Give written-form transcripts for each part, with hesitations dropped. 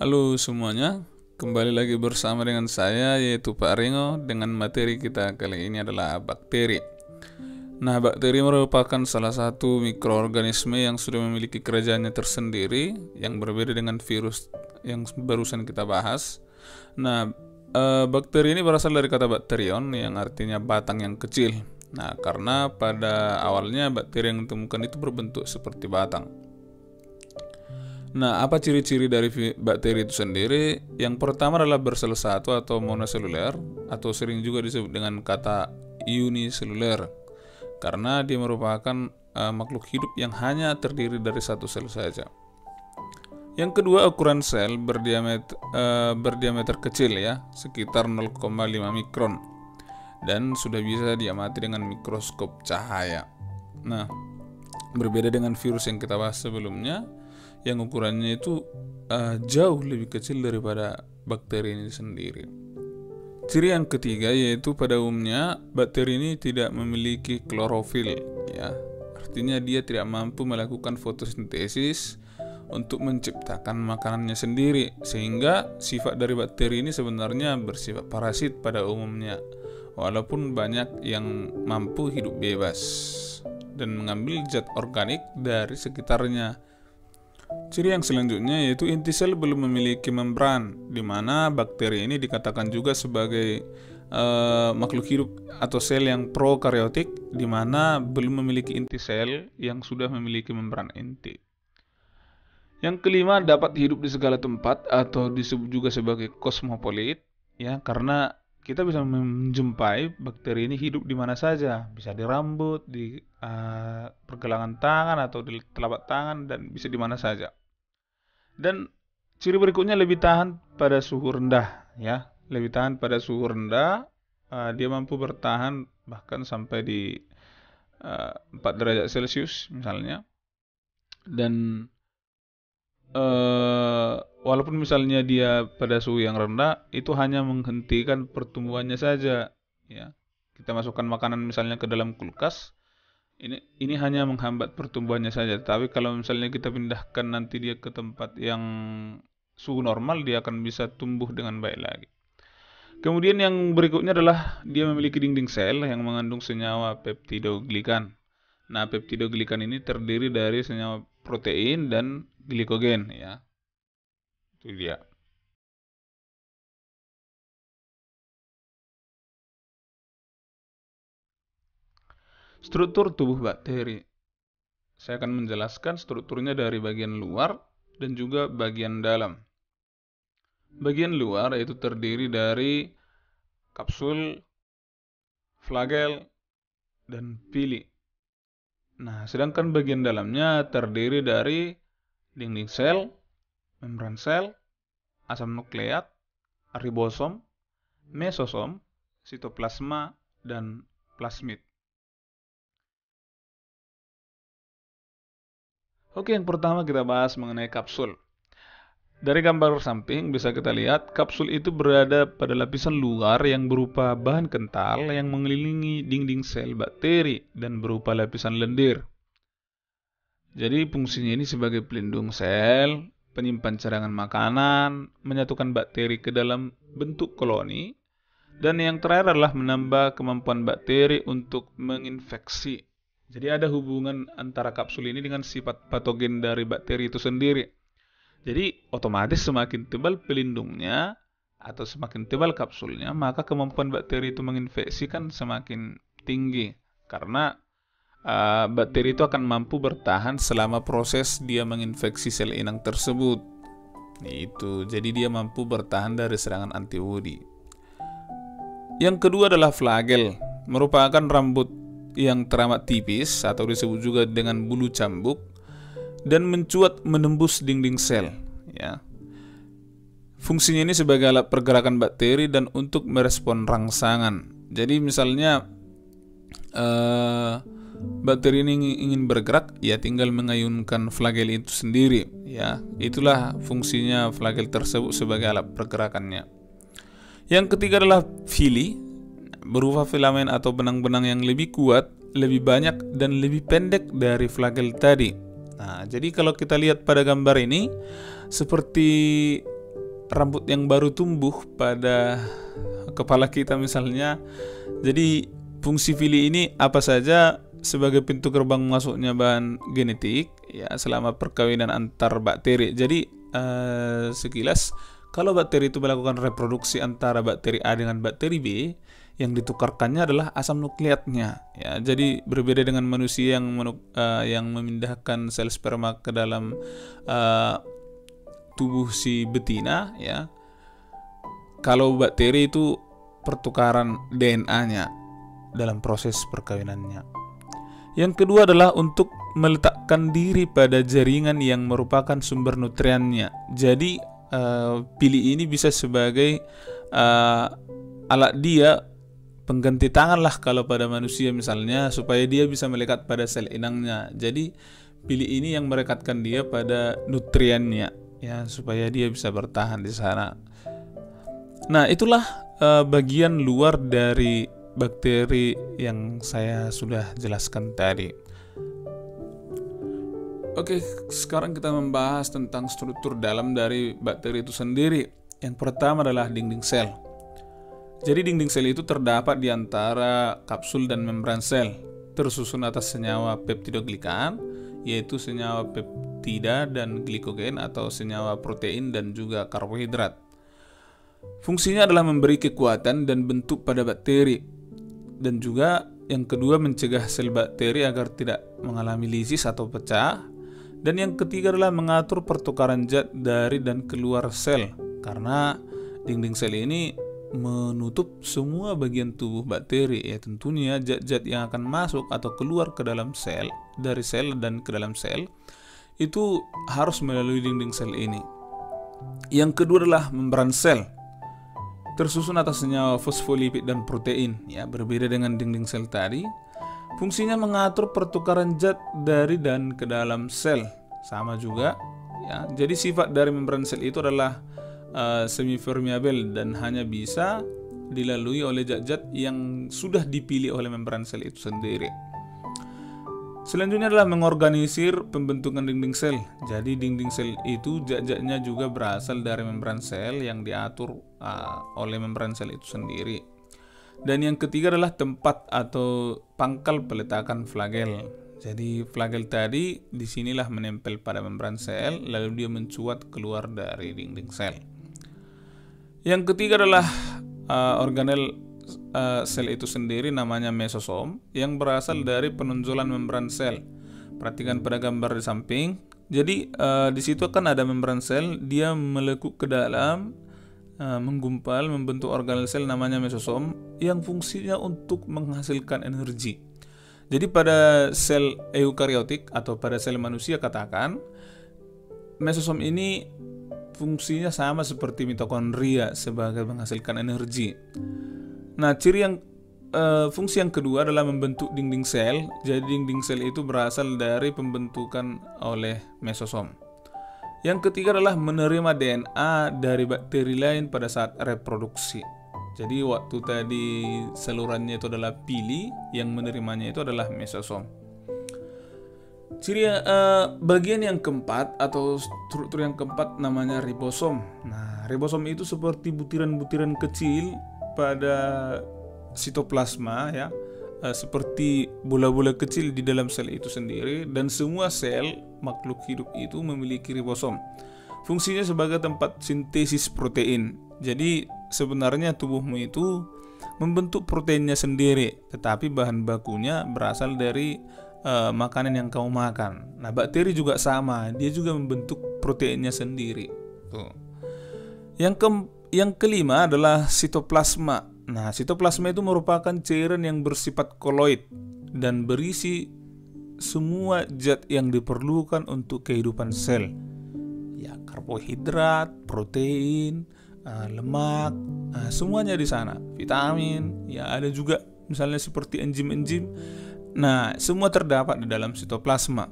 Halo semuanya, kembali lagi bersama dengan saya yaitu Pak Ringo dengan materi kita kali ini adalah bakteri. Nah, bakteri merupakan salah satu mikroorganisme yang sudah memiliki kerajaannya tersendiri yang berbeda dengan virus yang barusan kita bahas. Nah, bakteri ini berasal dari kata bakterion yang artinya batang yang kecil. Nah, karena pada awalnya bakteri yang ditemukan itu berbentuk seperti batang. Nah, apa ciri-ciri dari bakteri itu sendiri? Yang pertama adalah bersel satu atau monoseluler, atau sering juga disebut dengan kata uniseluler, karena dia merupakan makhluk hidup yang hanya terdiri dari satu sel saja. Yang kedua, ukuran sel berdiameter kecil ya, sekitar 0,5 mikron, dan sudah bisa diamati dengan mikroskop cahaya. Nah, berbeda dengan virus yang kita bahas sebelumnya, yang ukurannya itu jauh lebih kecil daripada bakteri ini sendiri. Ciri yang ketiga yaitu pada umumnya bakteri ini tidak memiliki klorofil ya. Artinya dia tidak mampu melakukan fotosintesis untuk menciptakan makanannya sendiri, sehingga sifat dari bakteri ini sebenarnya bersifat parasit pada umumnya. Walaupun banyak yang mampu hidup bebas dan mengambil zat organik dari sekitarnya. Ciri yang selanjutnya yaitu inti sel belum memiliki membran, di mana bakteri ini dikatakan juga sebagai makhluk hidup atau sel yang prokaryotik, di mana belum memiliki inti sel yang sudah memiliki membran inti. Yang kelima, dapat hidup di segala tempat atau disebut juga sebagai kosmopolit, ya, karena kita bisa menjumpai bakteri ini hidup di mana saja, bisa di rambut, di pergelangan tangan atau di telapak tangan, dan bisa di mana saja. Dan ciri berikutnya lebih tahan pada suhu rendah, ya, lebih tahan pada suhu rendah. Dia mampu bertahan bahkan sampai di 4 derajat Celcius misalnya. Dan walaupun misalnya dia pada suhu yang rendah, itu hanya menghentikan pertumbuhannya saja ya. Kita masukkan makanan misalnya ke dalam kulkas, ini hanya menghambat pertumbuhannya saja. Tapi kalau misalnya kita pindahkan nanti dia ke tempat yang suhu normal, dia akan bisa tumbuh dengan baik lagi. Kemudian yang berikutnya adalah dia memiliki dinding sel yang mengandung senyawa peptidoglikan. Nah, peptidoglikan ini terdiri dari senyawa protein dan glikogen ya. Itu dia. Struktur tubuh bakteri. Saya akan menjelaskan strukturnya dari bagian luar dan juga bagian dalam. Bagian luar yaitu terdiri dari kapsul, flagel, dan pili. Nah, sedangkan bagian dalamnya terdiri dari dinding sel, membran sel, asam nukleat, ribosom, mesosom, sitoplasma, dan plasmid. Oke, yang pertama kita bahas mengenai kapsul. Dari gambar samping bisa kita lihat kapsul itu berada pada lapisan luar yang berupa bahan kental yang mengelilingi dinding sel bakteri dan berupa lapisan lendir. Jadi fungsinya ini sebagai pelindung sel, penyimpan cadangan makanan, menyatukan bakteri ke dalam bentuk koloni, dan yang terakhir adalah menambah kemampuan bakteri untuk menginfeksi. Jadi ada hubungan antara kapsul ini dengan sifat patogen dari bakteri itu sendiri. Jadi otomatis semakin tebal pelindungnya atau semakin tebal kapsulnya, maka kemampuan bakteri itu menginfeksi kan semakin tinggi. Karena bakteri itu akan mampu bertahan selama proses dia menginfeksi sel inang tersebut. Itu, jadi dia mampu bertahan dari serangan antibodi. Yang kedua adalah flagel, merupakan rambut yang teramat tipis atau disebut juga dengan bulu cambuk dan mencuat menembus dinding sel ya. Fungsinya ini sebagai alat pergerakan bakteri dan untuk merespon rangsangan. Jadi misalnya bakteri ini ingin bergerak, ya tinggal mengayunkan flagel itu sendiri ya. Itulah fungsinya flagel tersebut sebagai alat pergerakannya. Yang ketiga adalah villi, berupa filamen atau benang-benang yang lebih kuat, lebih banyak, dan lebih pendek dari flagel tadi. Nah, jadi kalau kita lihat pada gambar ini, seperti rambut yang baru tumbuh pada kepala kita misalnya. Jadi fungsi villi ini apa saja sebagai pintu gerbang masuknya bahan genetik ya selama perkawinan antar bakteri. Jadi sekilas kalau bakteri itu melakukan reproduksi antara bakteri A dengan bakteri B, yang ditukarkannya adalah asam nukleatnya ya. Jadi berbeda dengan manusia yang memindahkan sel sperma ke dalam tubuh si betina ya. Kalau bakteri itu pertukaran DNA-nya dalam proses perkawinannya. Yang kedua adalah untuk meletakkan diri pada jaringan yang merupakan sumber nutriennya. Jadi pili ini bisa sebagai alat dia, pengganti tangan lah kalau pada manusia misalnya, supaya dia bisa melekat pada sel inangnya. Jadi pili ini yang merekatkan dia pada nutriennya ya, supaya dia bisa bertahan di sana. Nah, itulah bagian luar dari bakteri yang saya sudah jelaskan tadi. Oke, sekarang kita membahas tentang struktur dalam dari bakteri itu sendiri. Yang pertama adalah dinding sel. Jadi dinding sel itu terdapat di antara kapsul dan membran sel, tersusun atas senyawa peptidoglikan, yaitu senyawa peptida dan glikogen atau senyawa protein dan juga karbohidrat. Fungsinya adalah memberi kekuatan dan bentuk pada bakteri. Dan juga yang kedua mencegah sel bakteri agar tidak mengalami lisis atau pecah. Dan yang ketiga adalah mengatur pertukaran zat dari dan keluar sel, karena dinding sel ini menutup semua bagian tubuh bakteri ya. Tentunya zat-zat yang akan masuk atau keluar ke dalam sel, dari sel dan ke dalam sel, itu harus melalui dinding sel ini. Yang kedua adalah membran sel, tersusun atas senyawa fosfolipid dan protein ya. Berbeda dengan dinding sel tadi, fungsinya mengatur pertukaran zat dari dan ke dalam sel, sama juga ya. Jadi sifat dari membran sel itu adalah semi-permeabel dan hanya bisa dilalui oleh zat-zat yang sudah dipilih oleh membran sel itu sendiri. Selanjutnya adalah mengorganisir pembentukan dinding sel. Jadi dinding sel itu zat-zatnya juga berasal dari membran sel yang diatur oleh membran sel itu sendiri. Dan yang ketiga adalah tempat atau pangkal peletakan flagel. Jadi flagel tadi disinilah menempel pada membran sel, lalu dia mencuat keluar dari dinding sel. Yang ketiga adalah organel sel itu sendiri, namanya mesosom, yang berasal dari penonjolan membran sel. Perhatikan pada gambar di samping. Jadi di situ kan ada membran sel, dia melekuk ke dalam, menggumpal, membentuk organel sel namanya mesosom yang fungsinya untuk menghasilkan energi. Jadi pada sel eukariotik atau pada sel manusia katakan, mesosom ini fungsinya sama seperti mitokondria sebagai menghasilkan energi. Nah, fungsi yang kedua adalah membentuk dinding sel. Jadi dinding sel itu berasal dari pembentukan oleh mesosom. Yang ketiga adalah menerima DNA dari bakteri lain pada saat reproduksi. Jadi waktu tadi salurannya itu adalah pili, yang menerimanya itu adalah mesosom. Bagian yang keempat atau struktur yang keempat namanya ribosom. Nah, ribosom itu seperti butiran-butiran kecil pada sitoplasma ya, seperti bola-bola kecil di dalam sel itu sendiri, dan semua sel makhluk hidup itu memiliki ribosom. Fungsinya sebagai tempat sintesis protein. Jadi sebenarnya tubuhmu itu membentuk proteinnya sendiri, tetapi bahan bakunya berasal dari makanan yang kamu makan. Nah, bakteri juga sama, dia juga membentuk proteinnya sendiri. Tuh. Yang kelima adalah sitoplasma. Nah, sitoplasma itu merupakan cairan yang bersifat koloid dan berisi semua zat yang diperlukan untuk kehidupan sel. Ya, karbohidrat, protein, lemak, semuanya di sana. Vitamin, ya ada juga misalnya seperti enzim-enzim. Nah, semua terdapat di dalam sitoplasma.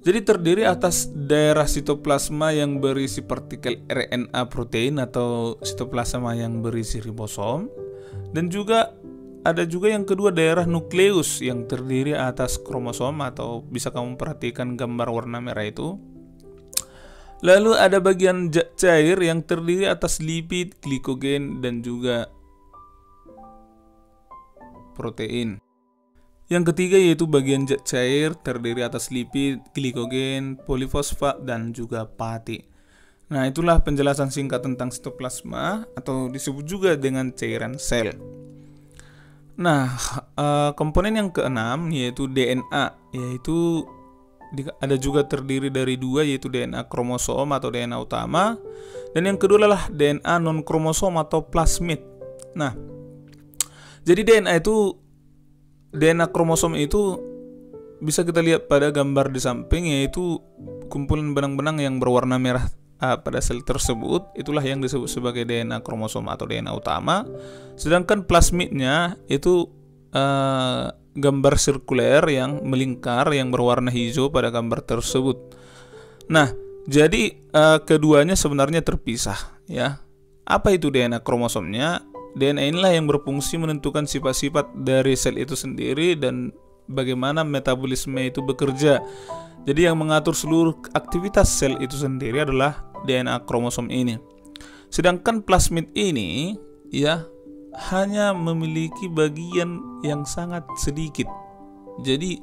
Jadi terdiri atas daerah sitoplasma yang berisi partikel RNA protein atau sitoplasma yang berisi ribosom, dan juga ada juga yang kedua daerah nukleus yang terdiri atas kromosom, atau bisa kamu perhatikan gambar warna merah itu. Lalu ada bagian zat cair yang terdiri atas lipid, glikogen, dan juga protein. Yang ketiga yaitu bagian zat cair terdiri atas lipid, glikogen, polifosfat, dan juga pati. Nah, itulah penjelasan singkat tentang sitoplasma atau disebut juga dengan cairan sel. Nah, komponen yang keenam yaitu DNA, yaitu ada juga terdiri dari dua, yaitu DNA kromosom atau DNA utama, dan yang kedua adalah DNA non kromosom atau plasmid. Nah, jadi DNA kromosom itu bisa kita lihat pada gambar di samping, yaitu kumpulan benang-benang yang berwarna merah pada sel tersebut. Itulah yang disebut sebagai DNA kromosom atau DNA utama. Sedangkan plasmidnya itu gambar sirkuler yang melingkar yang berwarna hijau pada gambar tersebut. Nah, jadi keduanya sebenarnya terpisah, ya. Apa itu DNA kromosomnya? DNA inilah yang berfungsi menentukan sifat-sifat dari sel itu sendiri dan bagaimana metabolisme itu bekerja. Jadi yang mengatur seluruh aktivitas sel itu sendiri adalah DNA kromosom ini. Sedangkan plasmid ini, ya, hanya memiliki bagian yang sangat sedikit. Jadi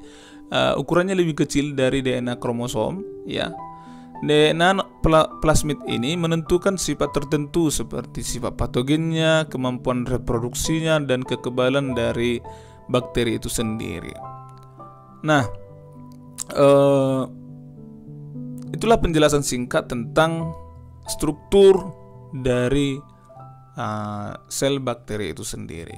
ukurannya lebih kecil dari DNA kromosom, ya. DNA plasmid ini menentukan sifat tertentu seperti sifat patogennya, kemampuan reproduksinya, dan kekebalan dari bakteri itu sendiri. Nah, itulah penjelasan singkat tentang struktur dari sel bakteri itu sendiri.